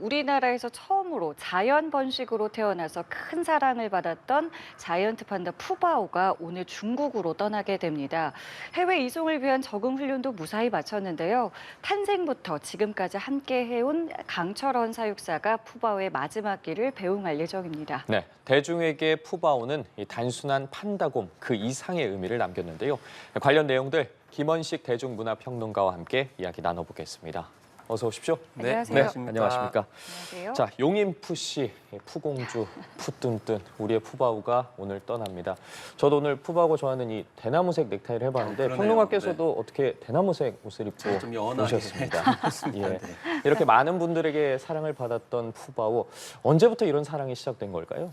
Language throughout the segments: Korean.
우리나라에서 처음으로 자연 번식으로 태어나서 큰 사랑을 받았던 자이언트 판다 푸바오가 오늘 중국으로 떠나게 됩니다. 해외 이송을 위한 적응 훈련도 무사히 마쳤는데요. 탄생부터 지금까지 함께 해온 강철원 사육사가 푸바오의 마지막 길을 배웅할 예정입니다. 네, 대중에게 푸바오는 이 단순한 판다곰 그 이상의 의미를 남겼는데요. 관련 내용들 김원식 대중문화평론가와 함께 이야기 나눠보겠습니다. 어서 오십시오. 안녕하세요. 네, 안녕하십니까. 안녕하세요. 자, 용인푸씨, 푸공주, 푸뚠뚠 우리의 푸바오가 오늘 떠납니다. 저도 오늘 푸바오가 좋아하는 이 대나무색 넥타이를 해봤는데 그러네요. 평론가께서도 어떻게 대나무색 옷을 입고 좀 연하게 오셨습니다. 했습니다. 예. 이렇게 많은 분들에게 사랑을 받았던 푸바오, 언제부터 이런 사랑이 시작된 걸까요?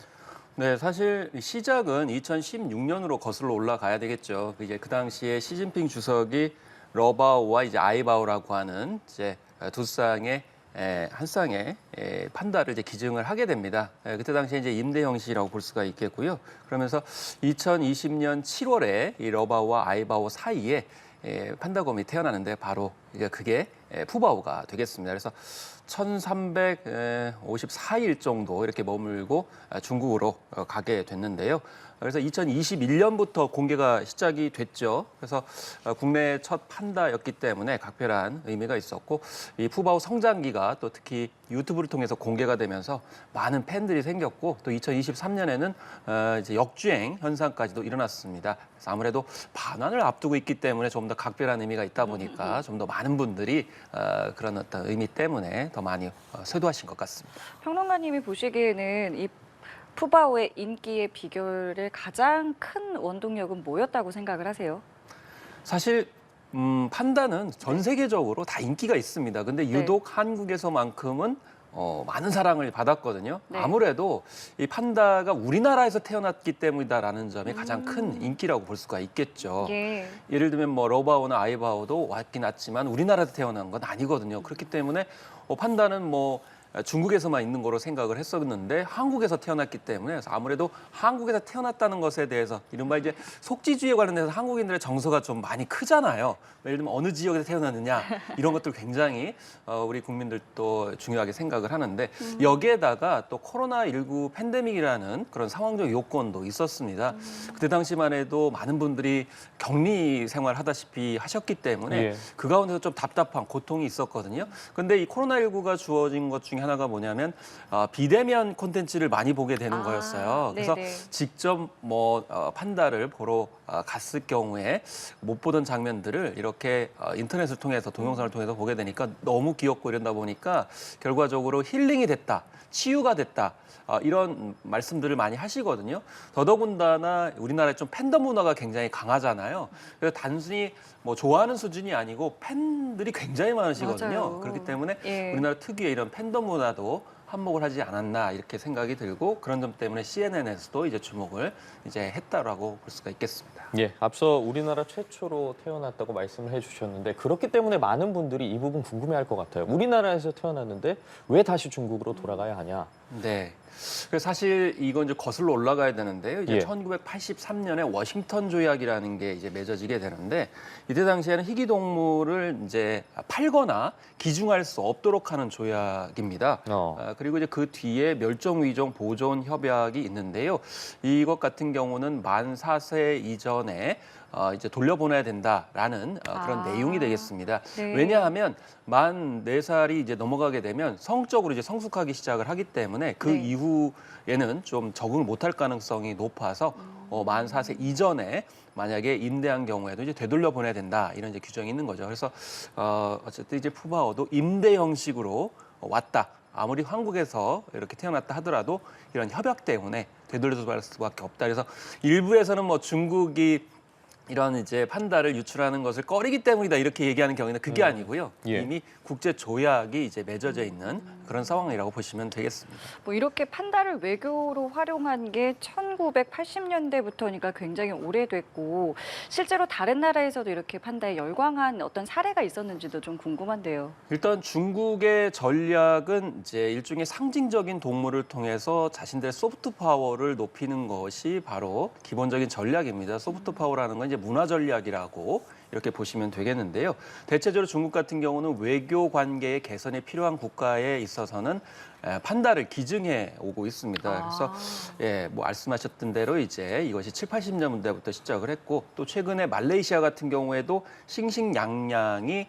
네, 사실 시작은 2016년으로 거슬러 올라가야 되겠죠. 이제 그 당시에 시진핑 주석이 러바오와 이제 아이바오라고 하는 이제 두 쌍의 한 쌍의 판다를 이제 기증을 하게 됩니다. 그때 당시에 이제 임대형 시라고 볼 수가 있겠고요. 그러면서 2020년 7월에 이 러바오와 아이바오 사이에 판다곰이 태어나는데 바로 이제 그게 푸바오가 되겠습니다. 그래서 1354일 정도 이렇게 머물고 중국으로 가게 됐는데요. 그래서 2021년부터 공개가 시작이 됐죠. 그래서 국내 첫 판다였기 때문에 각별한 의미가 있었고 이 푸바오 성장기가 또 특히 유튜브를 통해서 공개가 되면서 많은 팬들이 생겼고 또 2023년에는 이제 역주행 현상까지도 일어났습니다. 그래서 아무래도 반환을 앞두고 있기 때문에 좀 더 각별한 의미가 있다 보니까 좀 더 많은 분들이 그런 어떤 의미 때문에 더 많이 쇄도하신 것 같습니다. 평론가님이 보시기에는 이 푸바오의 인기의 비결의 가장 큰 원동력은 뭐였다고 생각을 하세요? 사실 판다는 전 세계적으로 다 인기가 있습니다. 근데 유독 한국에서만큼은 많은 사랑을 받았거든요. 네. 아무래도 이 판다가 우리나라에서 태어났기 때문이다라는 점이 가장 큰 인기라고 볼 수가 있겠죠. 예. 예를 들면 뭐 러바오나 아이바오도 왔긴 왔지만 우리나라에서 태어난 건 아니거든요. 그렇기 때문에 판다는 뭐 중국에서만 있는 거로 생각을 했었는데 한국에서 태어났기 때문에 아무래도 한국에서 태어났다는 것에 대해서 이른바 이제 속지주의에 관련해서 한국인들의 정서가 좀 많이 크잖아요. 예를 들면 어느 지역에서 태어났느냐 이런 것들 굉장히 우리 국민들도 중요하게 생각을 하는데 여기에다가 또 코로나19 팬데믹이라는 그런 상황적 요건도 있었습니다. 그때 당시만 해도 많은 분들이 격리 생활 하다시피 하셨기 때문에 예. 그 가운데서 좀 답답한 고통이 있었거든요. 근데 이 코로나19가 주어진 것 중에 하나가 뭐냐면 비대면 콘텐츠를 많이 보게 되는 거였어요. 그래서 네네. 직접 뭐 판다를 보러 갔을 경우에 못 보던 장면들을 이렇게 인터넷을 통해서 동영상을 통해서 보게 되니까 너무 귀엽고 이런다 보니까 결과적으로 힐링이 됐다, 치유가 됐다. 이런 말씀들을 많이 하시거든요. 더더군다나 우리나라에 좀 팬덤 문화가 굉장히 강하잖아요. 그래서 단순히 뭐 좋아하는 수준이 아니고 팬들이 굉장히 많으시거든요. 맞아요. 그렇기 때문에 예. 우리나라 특유의 이런 팬덤 문화도 한몫을 하지 않았나 이렇게 생각이 들고 그런 점 때문에 CNN에서도 이제 주목을 이제 했다라고 볼 수가 있겠습니다. 예, 앞서 우리나라 최초로 태어났다고 말씀을 해주셨는데 그렇기 때문에 많은 분들이 이 부분 궁금해할 것 같아요. 우리나라에서 태어났는데 왜 다시 중국으로 돌아가야 하냐? 네. 그래서 사실 이건 이제 거슬러 올라가야 되는데요. 이제 예. 1983년에 워싱턴 조약이라는 게 이제 맺어지게 되는데 이때 당시에는 희귀 동물을 이제 팔거나 기증할 수 없도록 하는 조약입니다. 그리고 이제 그 뒤에 멸종위종 보존 협약이 있는데요. 이것 같은 경우는 만 4세 이전에 이제 돌려보내야 된다라는 그런 내용이 되겠습니다. 네. 왜냐하면 만 4살이 이제 넘어가게 되면 성적으로 이제 성숙하기 시작을 하기 때문에 그 네. 이후에는 좀 적응을 못할 가능성이 높아서 만 4세 이전에 만약에 임대한 경우에도 이제 되돌려 보내야 된다 이런 이제 규정이 있는 거죠. 그래서 어쨌든 이제 푸바오도 임대 형식으로 왔다. 아무리 한국에서 이렇게 태어났다 하더라도 이런 협약 때문에 되돌려서 갈 수밖에 없다. 그래서 일부에서는 뭐 중국이 이런 이제 판다를 유출하는 것을 꺼리기 때문이다 이렇게 얘기하는 경우는 그게 아니고요. 예. 이미 국제 조약이 이제 맺어져 있는 그런 상황이라고 보시면 되겠습니다. 뭐 이렇게 판다를 외교로 활용한 게 1980년대부터니까 굉장히 오래됐고 실제로 다른 나라에서도 이렇게 판다에 열광한 어떤 사례가 있었는지도 좀 궁금한데요. 일단 중국의 전략은 이제 일종의 상징적인 동물을 통해서 자신들의 소프트 파워를 높이는 것이 바로 기본적인 전략입니다. 소프트 파워라는 건 이제 문화 전략이라고 이렇게 보시면 되겠는데요. 대체적으로 중국 같은 경우는 외교 관계의 개선에 필요한 국가에 있어서는 판다를 기증해 오고 있습니다. 그래서 뭐 말씀하셨던 대로 이제 이것이 7, 80년대부터 시작을 했고 또 최근에 말레이시아 같은 경우에도 싱싱양양이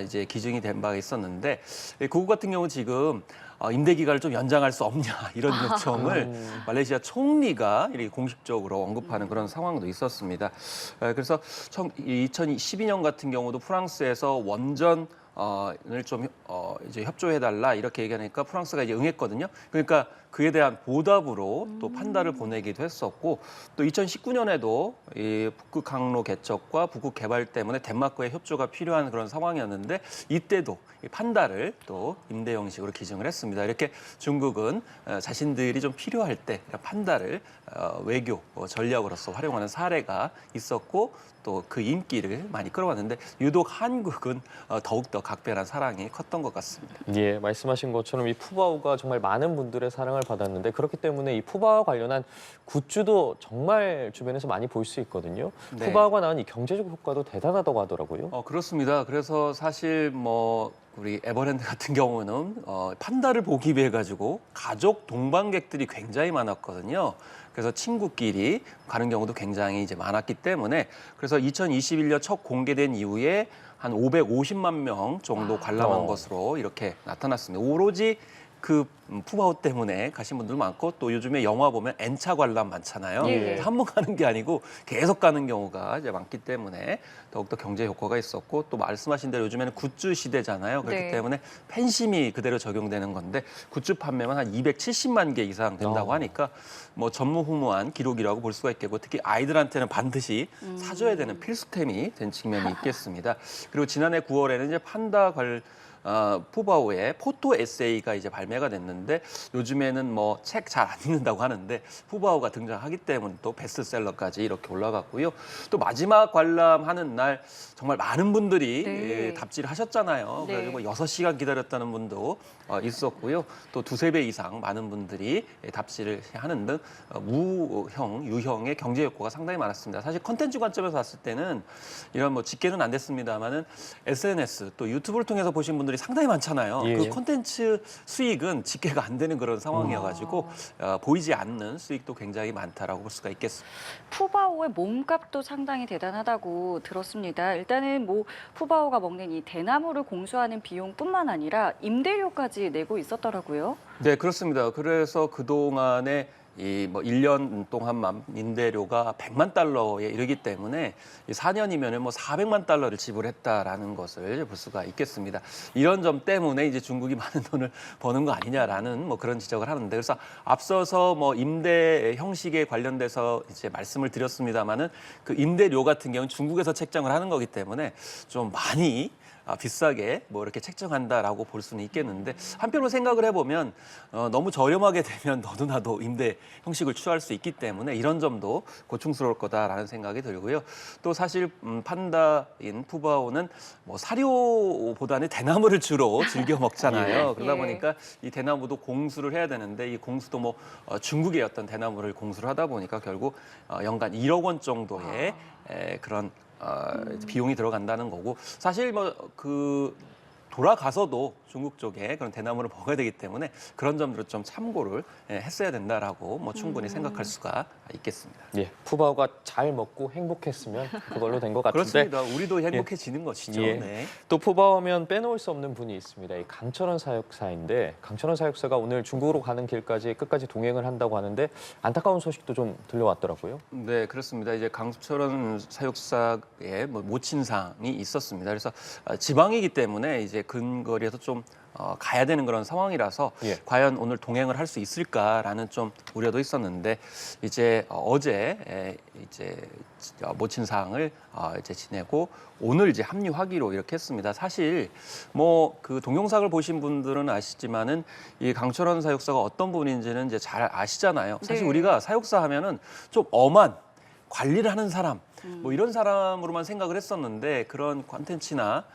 이제 기증이 된 바가 있었는데 그국 같은 경우 지금 임대 기간을 좀 연장할 수 없냐 이런 요청을 말레이시아 총리가 이렇게 공식적으로 언급하는 그런 상황도 있었습니다. 그래서 2012년 같은 경우도 프랑스에서 원전 을 좀 이제 협조해달라 이렇게 얘기하니까 프랑스가 이제 응했거든요. 그러니까 그에 대한 보답으로 또 판다를 보내기도 했었고 또 2019년에도 이 북극 항로 개척과 북극 개발 때문에 덴마크의 협조가 필요한 그런 상황이었는데 이때도 이 판다를 또 임대 형식으로 기증을 했습니다. 이렇게 중국은 자신들이 좀 필요할 때 판다를 외교 전략으로서 활용하는 사례가 있었고 또 그 인기를 많이 끌어왔는데 유독 한국은 더욱더 각별한 사랑이 컸던 것 같습니다. 예, 말씀하신 것처럼 이 푸바오가 정말 많은 분들의 사랑을 받았는데 그렇기 때문에 이 푸바오와 관련한 굿즈도 정말 주변에서 많이 볼 수 있거든요. 네. 푸바오가 낳은 이 경제적 효과도 대단하다고 하더라고요. 그렇습니다. 그래서 사실 뭐 우리 에버랜드 같은 경우는 판다를 보기 위해 가지고 가족 동반객들이 굉장히 많았거든요. 그래서 친구끼리 가는 경우도 굉장히 이제 많았기 때문에 그래서 2021년 첫 공개된 이후에 한 550만 명 정도 관람한 것으로 이렇게 나타났습니다. 오로지 그 푸바오 때문에 가신 분들 많고 또 요즘에 영화 보면 N차 관람 많잖아요. 예. 한 번 가는 게 아니고 계속 가는 경우가 이제 많기 때문에 더욱더 경제 효과가 있었고 또 말씀하신 대로 요즘에는 굿즈 시대잖아요. 그렇기 네. 때문에 팬심이 그대로 적용되는 건데 굿즈 판매만 한 270만 개 이상 된다고 하니까 뭐 전무후무한 기록이라고 볼 수가 있겠고 특히 아이들한테는 반드시 사줘야 되는 필수템이 된 측면이 있겠습니다. 그리고 지난해 9월에는 이제 판다 푸바오의 포토 에세이가 이제 발매가 됐는데 요즘에는 뭐 책 잘 안 읽는다고 하는데 푸바오가 등장하기 때문에 또 베스트셀러까지 이렇게 올라갔고요. 또 마지막 관람하는 날 정말 많은 분들이 네. 답지를 하셨잖아요. 네. 그래가지고 6시간 기다렸다는 분도 있었고요. 또 2~3배 이상 많은 분들이 답지를 하는 등 유형의 경제 효과가 상당히 많았습니다. 사실 컨텐츠 관점에서 봤을 때는 이런 뭐 집계는 안 됐습니다만은 SNS 또 유튜브를 통해서 보신 분들이 상당히 많잖아요. 예. 그 콘텐츠 수익은 집계가 안 되는 그런 상황이어가지고 보이지 않는 수익도 굉장히 많다라고 볼 수가 있겠습니다. 푸바오의 몸값도 상당히 대단하다고 들었습니다. 일단은 뭐 푸바오가 먹는 이 대나무를 공수하는 비용뿐만 아니라 임대료까지 내고 있었더라고요. 네, 그렇습니다. 그래서 그동안에 이 뭐 1년 동안만 임대료가 100만 달러에 이르기 때문에 4년이면은 뭐 400만 달러를 지불했다라는 것을 볼 수가 있겠습니다. 이런 점 때문에 이제 중국이 많은 돈을 버는 거 아니냐라는 뭐 그런 지적을 하는데 그래서 앞서서 뭐 임대 형식에 관련돼서 이제 말씀을 드렸습니다만은 그 임대료 같은 경우는 중국에서 책정을 하는 거기 때문에 좀 많이 비싸게 뭐 이렇게 책정한다라고 볼 수는 있겠는데 한편으로 생각을 해보면 너무 저렴하게 되면 너도 나도 임대 형식을 취할 수 있기 때문에 이런 점도 고충스러울 거다라는 생각이 들고요. 또 사실 판다인 푸바오는 뭐 사료보다는 대나무를 주로 즐겨 먹잖아요. 그러다 예. 보니까 이 대나무도 공수를 해야 되는데 이 공수도 뭐 중국의 어떤 대나무를 공수를 하다 보니까 결국 연간 1억 원 정도의 그런 비용이 들어간다는 거고 사실 뭐 돌아가서도 중국 쪽에 그런 대나무를 먹어야 되기 때문에 그런 점들을 좀 참고를 했어야 된다라고 뭐 충분히 생각할 수가 있겠습니다. 예, 푸바오가 잘 먹고 행복했으면 그걸로 된 것 같은데. 그렇습니다. 우리도 행복해지는 것이죠. 예. 네. 또 푸바오면 빼놓을 수 없는 분이 있습니다. 이 강철원 사육사인데 강철원 사육사가 오늘 중국으로 가는 길까지 끝까지 동행을 한다고 하는데 안타까운 소식도 좀 들려왔더라고요. 네, 그렇습니다. 이제 강철원 사육사의 뭐 모친상이 있었습니다. 그래서 지방이기 때문에 이제 근거리에서 좀 가야 되는 그런 상황이라서 예. 과연 오늘 동행을 할 수 있을까라는 좀 우려도 있었는데 이제 어제 이제 모친상을 이제 지내고 오늘 이제 합류하기로 이렇게 했습니다. 사실 뭐 그 동영상을 보신 분들은 아시지만은 이 강철원 사육사가 어떤 분인지는 이제 잘 아시잖아요. 사실 네. 우리가 사육사 하면은 좀 엄한 관리를 하는 사람 뭐 이런 사람으로만 생각을 했었는데 그런 콘텐츠나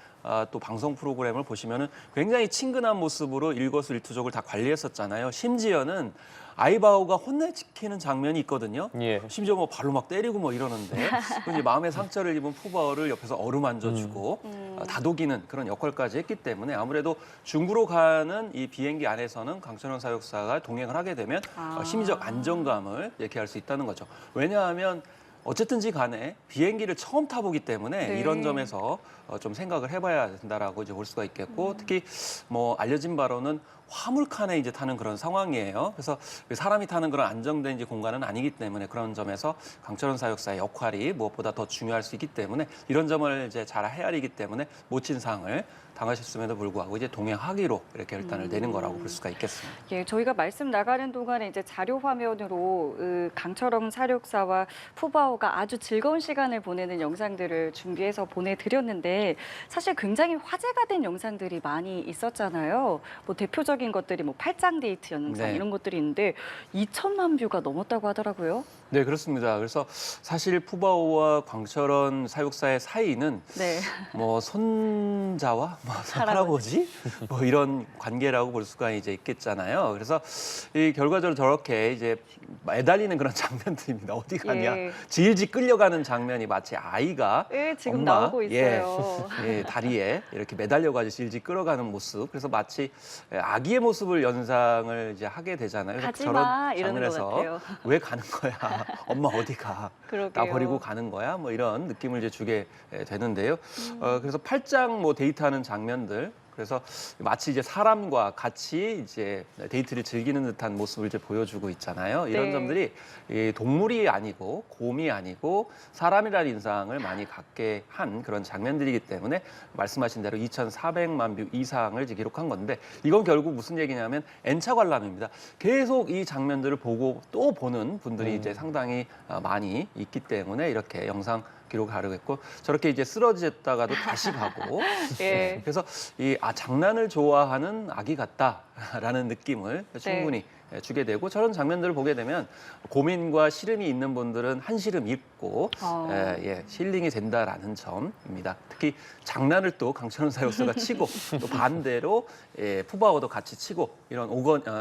또 방송 프로그램을 보시면은 굉장히 친근한 모습으로 일거수일투족을 다 관리했었잖아요. 심지어는 아이바오가 혼내지키는 장면이 있거든요. 예. 심지어 뭐 발로 막 때리고 뭐 이러는데 이제 마음의 상처를 입은 푸바오를 옆에서 어루만져주고 다독이는 그런 역할까지 했기 때문에 아무래도 중구로 가는 이 비행기 안에서는 강철원 사육사가 동행을 하게 되면 심리적 안정감을 얘기할 수 있다는 거죠. 왜냐하면 어쨌든지 간에 비행기를 처음 타보기 때문에 네. 이런 점에서 좀 생각을 해봐야 된다라고 이제 볼 수가 있겠고 특히 뭐 알려진 바로는 화물칸에 이제 타는 그런 상황이에요. 그래서 사람이 타는 그런 안정된 이제 공간은 아니기 때문에 그런 점에서 강철원 사육사의 역할이 무엇보다 더 중요할 수 있기 때문에 이런 점을 이제 잘 헤아리기 때문에 모친 상을 당하셨음에도 불구하고 이제 동행하기로 이렇게 결단을 내는 거라고 볼 수가 있겠습니다. 예, 저희가 말씀 나가는 동안에 이제 자료 화면으로 강철원 사육사와 푸바오가 아주 즐거운 시간을 보내는 영상들을 준비해서 보내드렸는데 사실 굉장히 화제가 된 영상들이 많이 있었잖아요. 뭐 대표적인 것들이 뭐 팔짱 데이트 영상 네. 이런 것들이 있는데 2천만 뷰가 넘었다고 하더라고요. 네, 그렇습니다. 그래서 사실 푸바오와 강철원 사육사의 사이는 네. 뭐 손자와 뭐 할아버지 뭐 이런 관계라고 볼 수가 이제 있겠잖아요. 그래서 이 결과적으로 저렇게 이제 매달리는 그런 장면들입니다. 어디 가냐, 예. 질질 끌려가는 장면이 마치 아이가 예, 지금 엄마, 나오고 있어요. 예, 다리에 이렇게 매달려가지고 질질 끌어가는 모습. 그래서 마치 아기의 모습을 연상을 이제 하게 되잖아요. 그래서 가지 저런 마, 이러는 것 장면에서 같아요. 왜 가는 거야? 엄마 어디 가? 그러게요. 나 버리고 가는 거야? 뭐 이런 느낌을 이제 주게 되는데요. 그래서 팔짱 뭐 데이트하는 장면들. 그래서 마치 이제 사람과 같이 이제 데이트를 즐기는 듯한 모습을 이제 보여주고 있잖아요. 이런 네. 점들이 이 동물이 아니고 곰이 아니고 사람이라는 인상을 많이 갖게 한 그런 장면들이기 때문에 말씀하신 대로 2,400만 뷰 이상을 이제 기록한 건데 이건 결국 무슨 얘기냐면 N차 관람입니다. 계속 이 장면들을 보고 또 보는 분들이 이제 상당히 많이 있기 때문에 이렇게 영상 기록을 하려고 했고 저렇게 이제 쓰러졌다가도 다시 가고 예. 그래서 이 장난을 좋아하는 아기 같다라는 느낌을 충분히 주게 되고 저런 장면들을 보게 되면 고민과 시름이 있는 분들은 한시름 잃고 힐링이 된다라는 점입니다. 특히 장난을 또 강철원 사육사가 치고 또 반대로 푸바오도 같이 치고 이런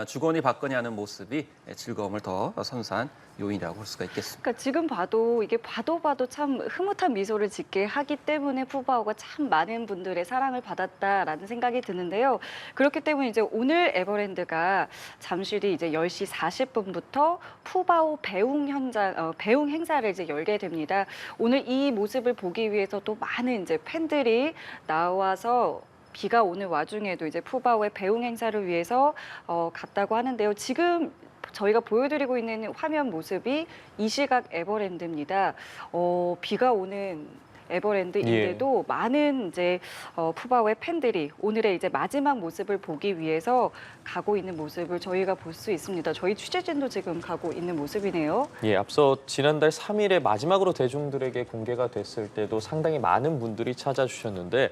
주거니 받거니 하는 모습이 즐거움을 더 선사한 요인이라고 볼 수가 있겠습니다. 그러니까 지금 봐도 이게 봐도 참 흐뭇한 미소를 짓게 하기 때문에 푸바오가 참 많은 분들의 사랑을 받았다라는 생각이 드는데요. 그렇기 때문에 이제 오늘 에버랜드가 잠시 뒤 이제 10시 40분부터 푸바오 배웅 행사를 이제 열게 됩니다. 오늘 이 모습을 보기 위해서 또 많은 이제 팬들이 나와서 비가 오는 와중에도 이제 푸바오의 배웅 행사를 위해서 갔다고 하는데요. 지금 저희가 보여드리고 있는 화면 모습이 이 시각 에버랜드입니다. 비가 오는 에버랜드인데도 많은 이제 푸바오의 팬들이 오늘의 이제 마지막 모습을 보기 위해서 가고 있는 모습을 저희가 볼 수 있습니다. 저희 취재진도 지금 가고 있는 모습이네요. 예, 앞서 지난달 3일에 마지막으로 대중들에게 공개가 됐을 때도 상당히 많은 분들이 찾아주셨는데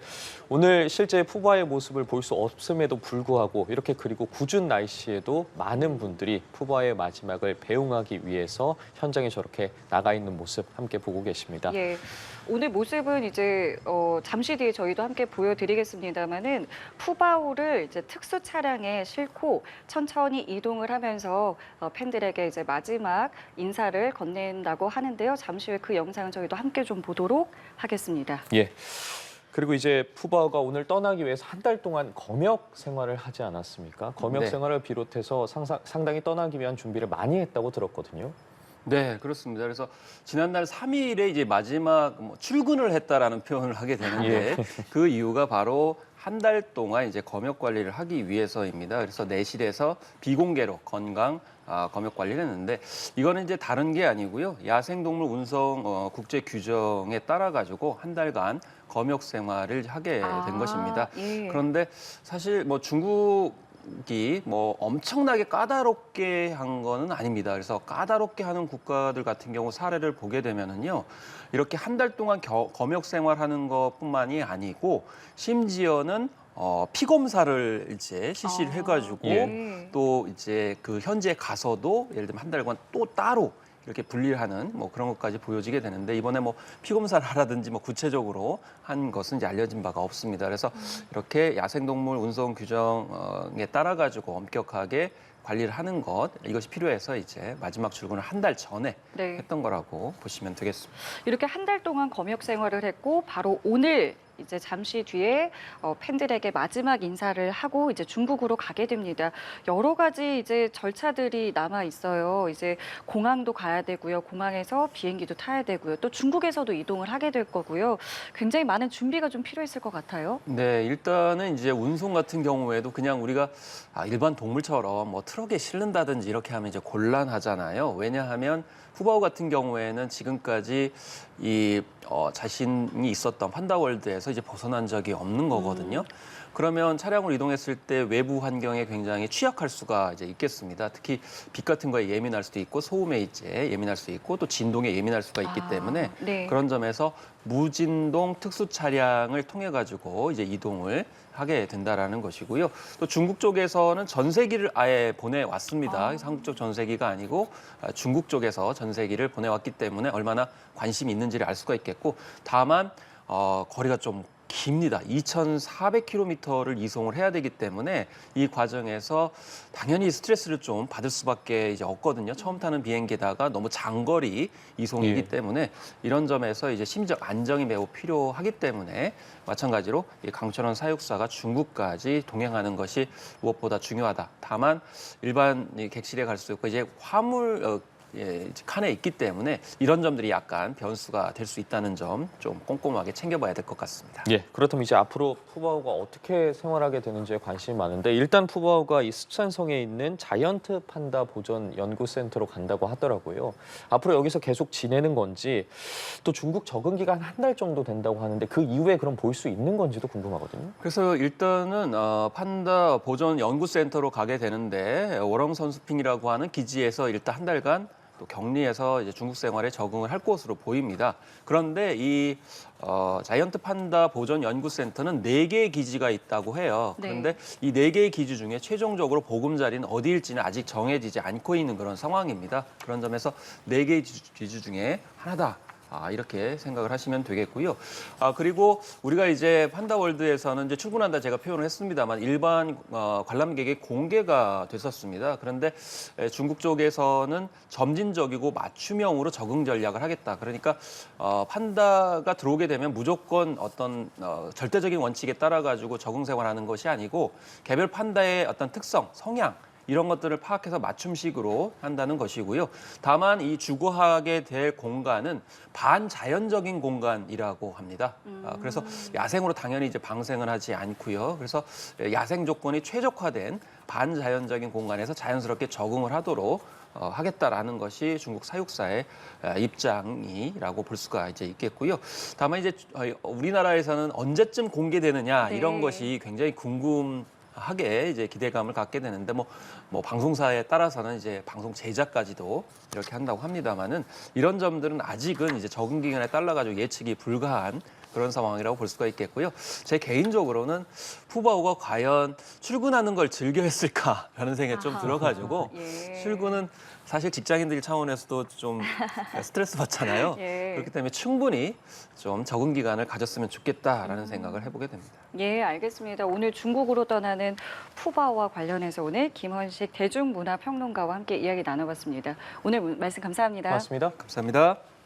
오늘 실제 푸바오의 모습을 볼 수 없음에도 불구하고 이렇게 그리고 궂은 날씨에도 많은 분들이 푸바오의 마지막을 배웅하기 위해서 현장에 저렇게 나가 있는 모습 함께 보고 계십니다. 예. 오늘 모습은 이제 잠시 뒤에 저희도 함께 보여드리겠습니다만은 푸바오를 이제 특수 차량에 싣고 천천히 이동을 하면서 팬들에게 이제 마지막 인사를 건넨다고 하는데요. 잠시 후에 그 영상을 저희도 함께 좀 보도록 하겠습니다. 예. 그리고 이제 푸바오가 오늘 떠나기 위해서 한 달 동안 검역 생활을 하지 않았습니까? 검역 네. 생활을 비롯해서 상당히 떠나기 위한 준비를 많이 했다고 들었거든요. 네, 그렇습니다. 그래서 지난달 3일에 이제 마지막 출근을 했다라는 표현을 하게 되는데 그 이유가 바로 한 달 동안 이제 검역 관리를 하기 위해서입니다. 그래서 내실에서 비공개로 건강 검역 관리를 했는데 이거는 이제 다른 게 아니고요. 야생동물 운송 국제 규정에 따라 가지고 한 달간 검역 생활을 하게 된 것입니다. 예. 그런데 사실 뭐 중국이 뭐 엄청나게 까다롭게 한 거는 아닙니다. 그래서 까다롭게 하는 국가들 같은 경우 사례를 보게 되면은요. 이렇게 한 달 동안 검역 생활하는 것뿐만이 아니고 심지어는 피 검사를 이제 실시를 해가지고 예. 또 이제 그 현지에 가서도 예를 들면 한 달간 또 따로 이렇게 분리하는 뭐 그런 것까지 보여지게 되는데 이번에 뭐 피 검사를 하라든지 뭐 구체적으로 한 것은 이제 알려진 바가 없습니다. 그래서 이렇게 야생동물 운송 규정에 따라 가지고 엄격하게 관리를 하는 것 이것이 필요해서 이제 마지막 출근을 한 달 전에 네. 했던 거라고 보시면 되겠습니다. 이렇게 한 달 동안 검역 생활을 했고 바로 오늘 이제 잠시 뒤에 팬들에게 마지막 인사를 하고 이제 중국으로 가게 됩니다. 여러 가지 이제 절차들이 남아 있어요. 이제 공항도 가야 되고요. 공항에서 비행기도 타야 되고요. 또 중국에서도 이동을 하게 될 거고요. 굉장히 많은 준비가 좀 필요했을 것 같아요. 네, 일단은 이제 운송 같은 경우에도 그냥 우리가 일반 동물처럼 뭐 트럭에 실른다든지 이렇게 하면 이제 곤란하잖아요. 왜냐하면 푸바오 같은 경우에는 지금까지 이 자신이 있었던 판다월드에서 이제 벗어난 적이 없는 거거든요. 그러면 차량으로 이동했을 때 외부 환경에 굉장히 취약할 수가 이제 있겠습니다. 특히 빛 같은 거에 예민할 수도 있고 소음에 이제 예민할 수 있고 또 진동에 예민할 수가 있기 때문에 네. 그런 점에서 무진동 특수 차량을 통해 가지고 이제 이동을 하게 된다라는 것이고요. 또 중국 쪽에서는 전세기를 아예 보내왔습니다. 한국 쪽 전세기가 아니고 중국 쪽에서 전세기를 보내왔기 때문에 얼마나 관심이 있는지를 알 수가 있겠고 다만 거리가 좀 깁니다. 2,400km를 이송을 해야 되기 때문에 이 과정에서 당연히 스트레스를 좀 받을 수밖에 이제 없거든요. 처음 타는 비행기에다가 너무 장거리 이송이기 예. 때문에 이런 점에서 이제 심적 안정이 매우 필요하기 때문에 마찬가지로 이 강철원 사육사가 중국까지 동행하는 것이 무엇보다 중요하다. 다만 일반 이 객실에 갈 수 있고 이제 화물 칸에 있기 때문에 이런 점들이 약간 변수가 될 수 있다는 점 좀 꼼꼼하게 챙겨봐야 될 것 같습니다. 예, 그렇다면 이제 앞으로 푸바오가 어떻게 생활하게 되는지에 관심이 많은데 일단 푸바오가 이 스촨성에 있는 자이언트 판다 보존 연구센터로 간다고 하더라고요. 앞으로 여기서 계속 지내는 건지 또 중국 적응 기간 한 달 정도 된다고 하는데 그 이후에 그럼 볼 수 있는 건지도 궁금하거든요. 그래서 일단은 판다 보존 연구센터로 가게 되는데 워렁선수핑이라고 하는 기지에서 일단 한 달간 또 격리해서 이제 중국 생활에 적응을 할 것으로 보입니다. 그런데 이 자이언트 판다 보존 연구센터는 4개의 기지가 있다고 해요. 네. 그런데 이 4개의 기지 중에 최종적으로 보금자리는 어디일지는 아직 정해지지 않고 있는 그런 상황입니다. 그런 점에서 4개의 기지 중에 하나다. 이렇게 생각을 하시면 되겠고요. 그리고 우리가 이제 판다월드에서는 이제 출근한다 제가 표현을 했습니다만 일반 관람객의 공개가 됐었습니다. 그런데 중국 쪽에서는 점진적이고 맞춤형으로 적응 전략을 하겠다. 그러니까 판다가 들어오게 되면 무조건 어떤 절대적인 원칙에 따라 가지고 적응 생활하는 것이 아니고 개별 판다의 어떤 특성, 성향 이런 것들을 파악해서 맞춤식으로 한다는 것이고요. 다만 이 주거하게 될 공간은 반자연적인 공간이라고 합니다. 그래서 야생으로 당연히 이제 방생을 하지 않고요. 그래서 야생 조건이 최적화된 반자연적인 공간에서 자연스럽게 적응을 하도록 하겠다라는 것이 중국 사육사의 입장이라고 볼 수가 이제 있겠고요. 다만 이제 우리나라에서는 언제쯤 공개되느냐 이런 네. 것이 굉장히 하게 이제 기대감을 갖게 되는데 뭐 방송사에 따라서는 이제 방송 제작까지도 이렇게 한다고 합니다만은 이런 점들은 아직은 이제 적응 기간에 따라 가지고 예측이 불가한 그런 상황이라고 볼 수가 있겠고요. 제 개인적으로는 푸바오가 과연 출근하는 걸 즐겨 했을까라는 생각이 좀 들어가지고 예. 출근은 사실 직장인들 차원에서도 좀 스트레스 받잖아요. 예. 그렇기 때문에 충분히 좀 적응 기간을 가졌으면 좋겠다라는 생각을 해보게 됩니다. 예, 알겠습니다. 오늘 중국으로 떠나는 푸바오와 관련해서 오늘 김헌식 대중문화평론가와 함께 이야기 나눠봤습니다. 오늘 말씀 감사합니다. 고맙습니다. 감사합니다.